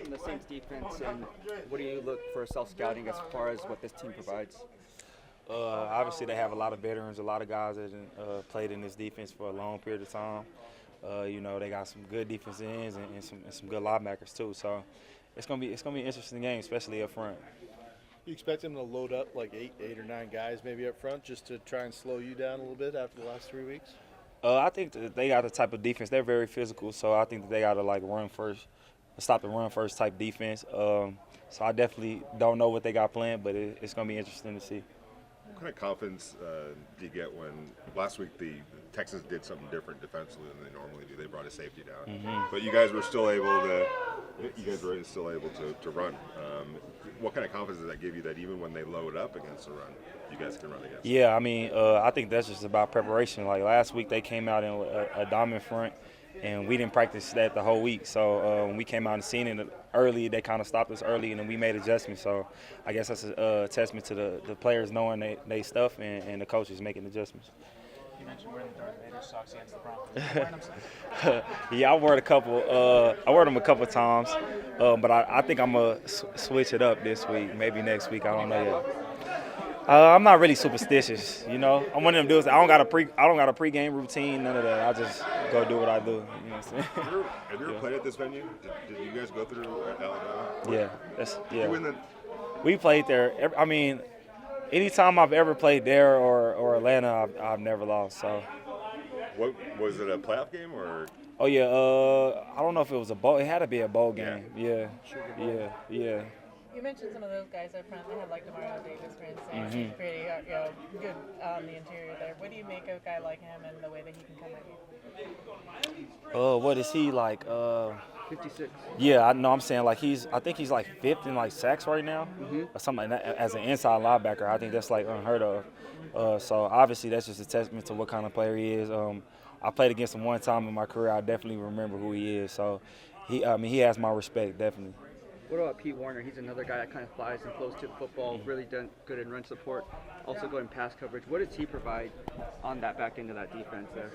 from the Saints defense, and what do you look for self-scouting as far as what this team provides? Obviously, they have a lot of veterans, a lot of guys that played in this defense for a long period of time. They got some good defensive ends and some good linebackers too. So it's gonna be an interesting game, especially up front. You expect them to load up like eight or nine guys maybe up front just to try and slow you down a little bit after the last 3 weeks? I think that they got the type of defense. They're very physical, so I think that they got to run first, stop the run first type defense. So I definitely don't know what they got planned, but it's gonna be interesting to see. What kind of confidence do you get when last week the Texans did something different defensively than they normally do? They brought a safety down, but you guys were still able to run. What kind of confidence does that give you that even when they load up against the run, you guys can run against? Yeah, I think that's just about preparation. Like last week, they came out in a diamond front, and we didn't practice that the whole week. So when we came out and seen it early, they kind of stopped us early, and then we made adjustments. So I guess that's a testament to the players knowing they stuff and the coaches making adjustments. You mentioned wearing the Darth Vader socks against the Broncos. Are you wearing them still? Yeah, I wore it a couple. I wore them a couple times, but I think I'm gonna switch it up this week, maybe next week. I don't know yet. I'm not really superstitious, I'm one of them dudes. I don't got a pregame routine, none of that. I just go do what I do. You know what I'm saying? Have you ever played at this venue? Did you guys go through Alabama? Yeah, we played there. Anytime I've ever played there or Atlanta, I've never lost. So. What was it, a playoff game or? Oh yeah, I don't know if it was a bowl. It had to be a bowl game. Yeah. You mentioned some of those guys up front. They had like Demario Davis, for instance. He's pretty good on the interior there. What do you make of a guy like him and the way that he can come at you? What is he like? 56. Yeah, I'm saying I think he's like fifth in sacks right now, or something like that. As an inside linebacker, I think that's unheard of. So obviously that's just a testament to what kind of player he is. I played against him one time in my career. I definitely remember who he is. So he has my respect definitely. What about Pete Warner? He's another guy that kind of flies and close to the football, really done good in run support, also good in pass coverage. What does he provide on that back end of that defense there?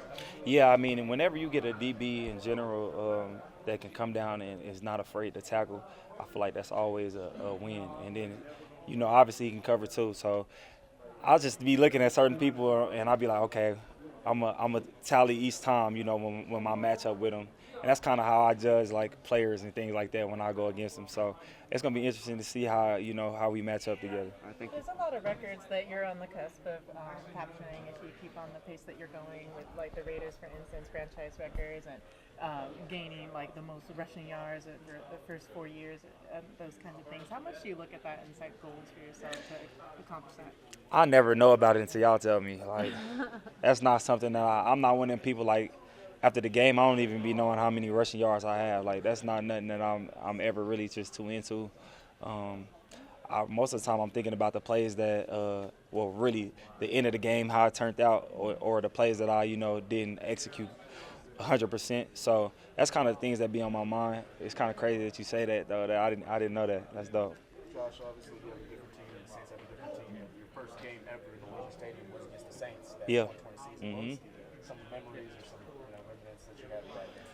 Yeah, and whenever you get a DB in general that can come down and is not afraid to tackle, I feel like that's always a win. And then, obviously he can cover too. So I'll just be looking at certain people and I'll be like, okay, I'm a tally each time, when my matchup with them. And that's kind of how I judge players and things like that when I go against them. So it's gonna be interesting to see how how we match up together. I think there's a lot of records that you're on the cusp of capturing if you keep on the pace that you're going with the Raiders, for instance, franchise records and gaining the most rushing yards for the first 4 years, those kinds of things. How much do you look at that and set goals for yourself to accomplish that? I never know about it until y'all tell me. That's not something that I'm not one of them people after the game, I don't even be knowing how many rushing yards I have. That's not nothing that I'm ever really just too into. Most of the time, I'm thinking about the plays that, really the end of the game, how it turned out, or the plays that I, didn't execute 100%. So that's kind of the things that be on my mind. It's kind of crazy that you say that, though. That I didn't know that. That's dope. Josh, obviously you have a different team, the Saints have a different team. Your first game ever in the Legion Stadium was against the Saints. That 2020 season. Some memories or some events that you had with that game.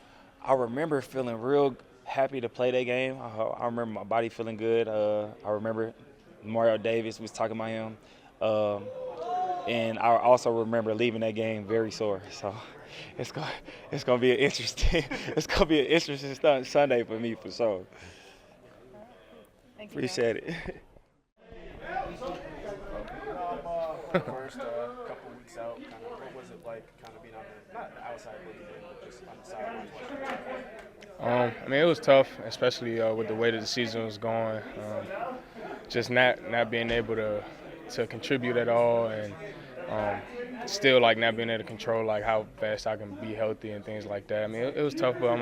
I remember feeling real happy to play that game. I remember my body feeling good. I remember Mario Davis was talking about him. And I also remember leaving that game very sore. So it's gonna be an interesting Sunday for me for sure. Thank you. Appreciate it. First couple weeks out, what was it like being on not the outside looking in, but just on the sidelines watching? It was tough, especially with the way that the season was going. Just not being able to contribute at all, and still not being able to control how fast I can be healthy and things like that. It was tough, but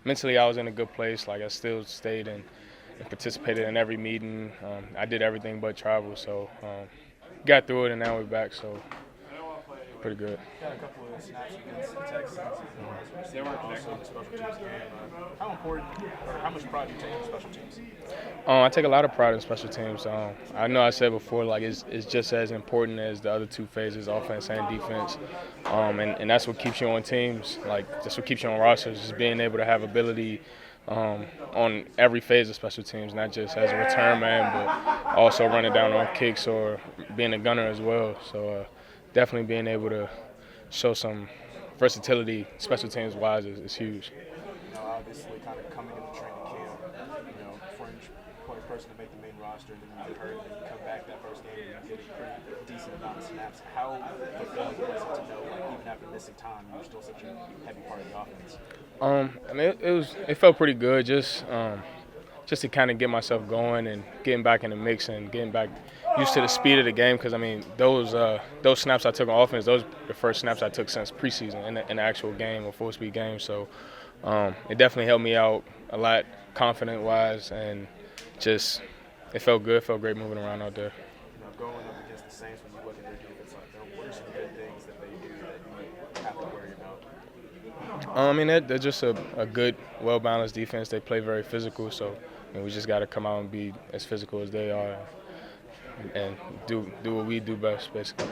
mentally I was in a good place. I still stayed and participated in every meeting. I did everything but travel, so got through it, and now we're back. So pretty good. Got a couple of snaps against the Texans. They weren't connected on the special teams game. How important or how much pride do you take in special teams? I take a lot of pride in special teams. I know I said before, it's just as important as the other two phases, offense and defense. And that's what keeps you on teams. That's what keeps you on rosters, is being able to have ability on every phase of special teams, not just as a return man, but also running down on kicks or being a gunner as well. So definitely being able to show some versatility special teams wise is huge. You know, obviously, kind of coming into training camp, you know, fringe person to make the main roster, and then you get hurt, and then you come back that first game and you get a pretty decent amount of snaps. How fulfilling was it to know, like, even after missing time, you were still such a heavy part of the offense? I mean, it felt pretty good, just to kind of get myself going and getting back in the mix and getting back used to the speed of the game. Because I mean, those snaps I took on offense, those were the first snaps I took since preseason in the actual game, a full speed game. So it definitely helped me out a lot, confident wise, and just it felt good, felt great moving around out there. You know, going up against the Saints, when you look at their defense like them, what are some good things that they do that you have to worry about? I mean, they're just a good, well-balanced defense. They play very physical, so we just got to come out and be as physical as they are and do what we do best, basically.